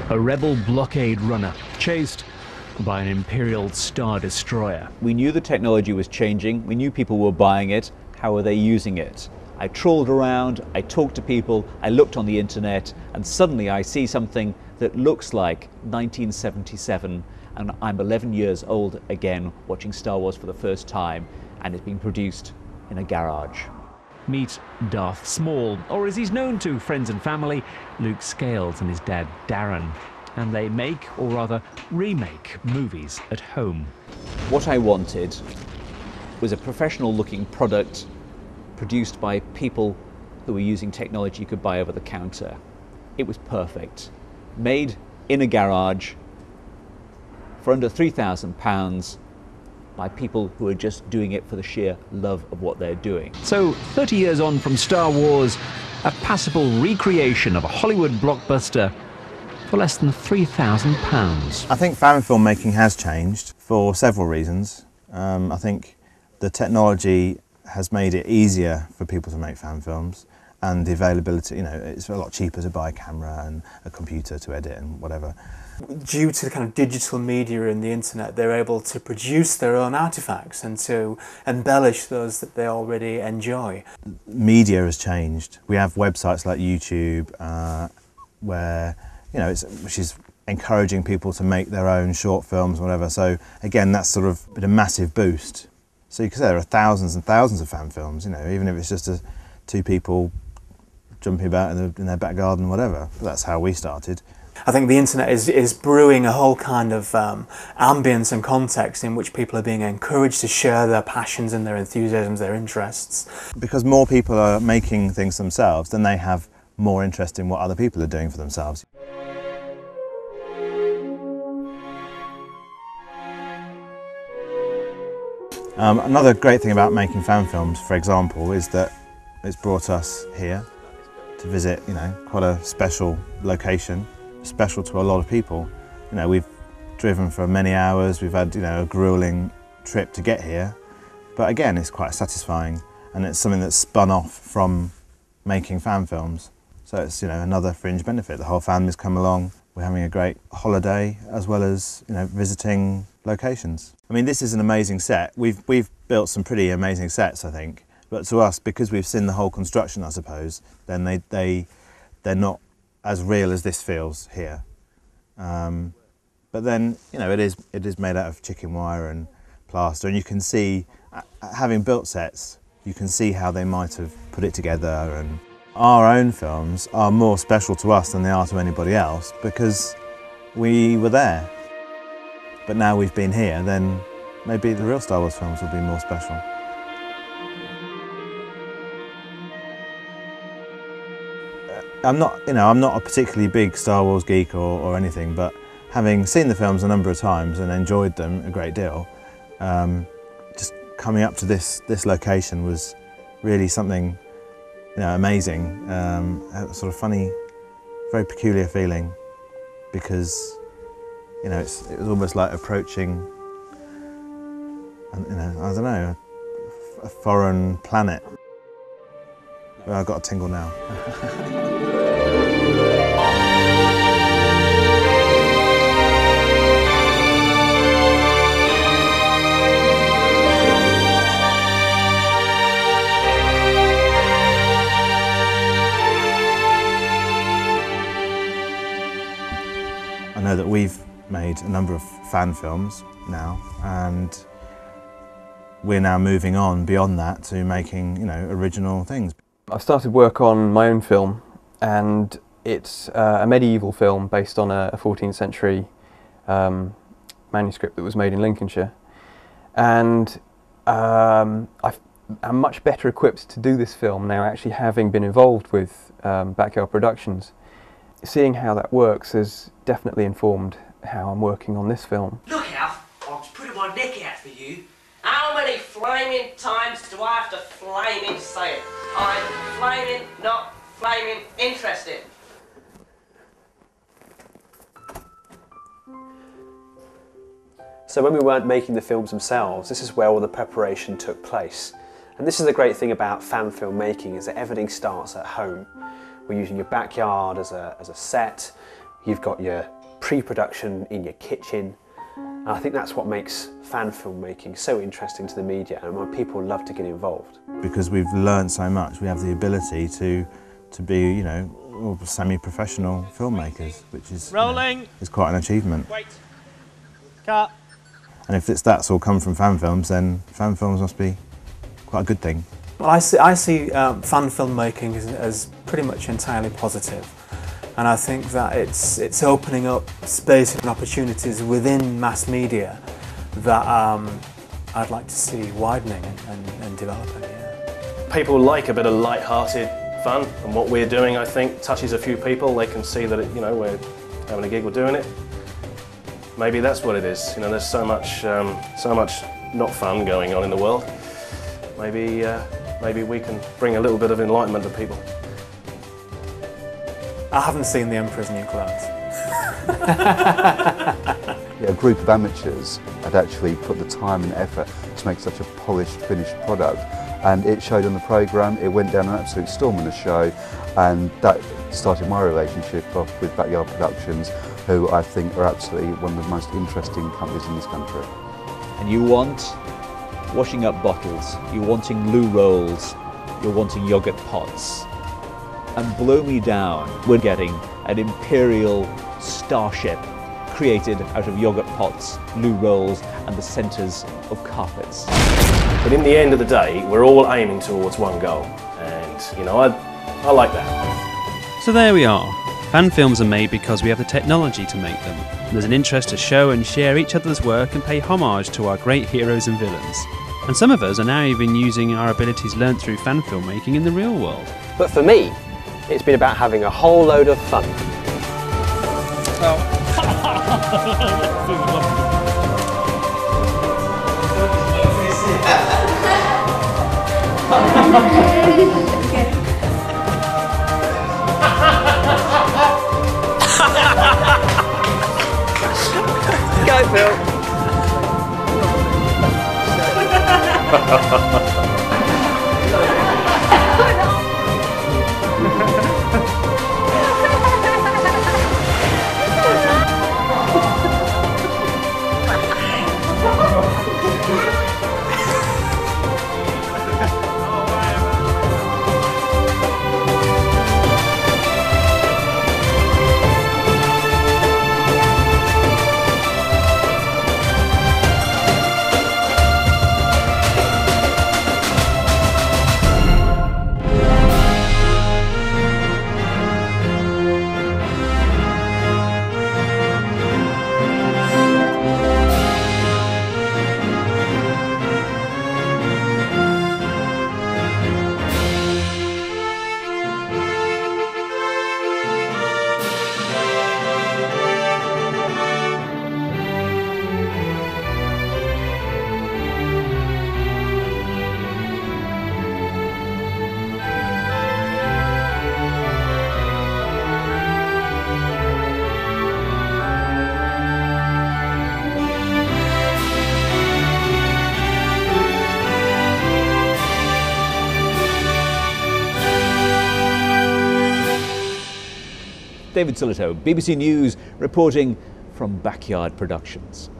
a rebel blockade runner chased by an Imperial Star Destroyer. We knew the technology was changing, we knew people were buying it. How were they using it? I trawled around, I talked to people, I looked on the internet, and suddenly I see something that looks like 1977, and I'm 11 years old again, watching Star Wars for the first time, and it's being produced in a garage. Meet Darth Small, or as he's known to friends and family, Luke Scales and his dad Darren. And they make, or rather remake, movies at home. What I wanted was a professional looking product produced by people who were using technology you could buy over the counter. It was perfect. Made in a garage for under £3,000 by people who are just doing it for the sheer love of what they're doing. So, 30 years on from Star Wars, a passable recreation of a Hollywood blockbuster for less than £3,000. I think fan film making has changed for several reasons. I think the technology has made it easier for people to make fan films, and the availability, you know, it's a lot cheaper to buy a camera and a computer to edit and whatever. Due to the kind of digital media and the internet, they're able to produce their own artifacts and to embellish those that they already enjoy. Media has changed. We have websites like YouTube where, you know, which is encouraging people to make their own short films or whatever. So again, that's sort of been a massive boost. So you can say there are thousands and thousands of fan films, you know, even if it's just two people jumping about in their back garden, whatever. But that's how we started. I think the internet is brewing a whole kind of ambience and context in which people are being encouraged to share their passions and their enthusiasms, their interests. Because more people are making things themselves, then they have more interest in what other people are doing for themselves. Another great thing about making fan films, for example, is that it's brought us here to visit, you know, quite a special location, special to a lot of people. You know, we've driven for many hours, we've had, you know, a grueling trip to get here, but again, it's quite satisfying, and it's something that's spun off from making fan films. So it's, you know, another fringe benefit. The whole family's come along, we're having a great holiday, as well as, you know, visiting locations. I mean, this is an amazing set. We've built some pretty amazing sets, I think. But to us, because we've seen the whole construction, I suppose, then they're not as real as this feels here. But then, you know, it is made out of chicken wire and plaster, and you can see, having built sets, you can see how they might have put it together. And our own films are more special to us than they are to anybody else because we were there. But now we've been here, then maybe the real Star Wars films will be more special. I'm not a particularly big Star Wars geek or anything, but having seen the films a number of times and enjoyed them a great deal, just coming up to this location was really something, you know, amazing. A sort of funny, very peculiar feeling, because, you know, it was almost like approaching, you know, I don't know, a foreign planet. Well, I've got a tingle now. I know that we've made a number of fan films now, and we're now moving on beyond that to making, you know, original things. I've started work on my own film, and it's a medieval film based on a 14th century manuscript that was made in Lincolnshire. And I'm much better equipped to do this film now, actually having been involved with Backyard Productions. Seeing how that works has definitely informed how I'm working on this film. Look out, I'll just put my neck out for you. How many flaming times do I have to flaming say it? I'm flaming, not flaming interested. So when we weren't making the films themselves, this is where all the preparation took place. And this is the great thing about fan film making, is that everything starts at home. We're using your backyard as a set. You've got your pre-production in your kitchen. And I think that's what makes fan filmmaking so interesting to the media and why people love to get involved. Because we've learned so much, we have the ability to be, you know, semi-professional filmmakers, which is, rolling. You know, is quite an achievement. Wait. Cut. And if that's all come from fan films, then fan films must be quite a good thing. Well, I see fan filmmaking as pretty much entirely positive. And I think that it's opening up space and opportunities within mass media that I'd like to see widening and developing. Yeah. People like a bit of light-hearted fun, and what we're doing, I think, touches a few people. They can see that you know, we're having a gig, we're doing it. Maybe that's what it is. You know, there's so much not fun going on in the world. Maybe we can bring a little bit of enlightenment to people. I haven't seen The Emperor's New Clothes. A group of amateurs had actually put the time and effort to make such a polished, finished product, and it showed on the programme. It went down an absolute storm on the show, and that started my relationship off with Backyard Productions, who I think are absolutely one of the most interesting companies in this country. And you want washing up bottles, you're wanting loo rolls, you're wanting yoghurt pots. And blow me down, we're getting an imperial starship created out of yoghurt pots, loo rolls, and the centres of carpets. But in the end of the day, we're all aiming towards one goal, and you know, I like that. So there we are. Fan films are made because we have the technology to make them. There's an interest to show and share each other's work and pay homage to our great heroes and villains. And some of us are now even using our abilities learnt through fan filmmaking in the real world. But for me, it's been about having a whole load of fun. Go, Phil. David Sillito, BBC News, reporting from Backyard Productions.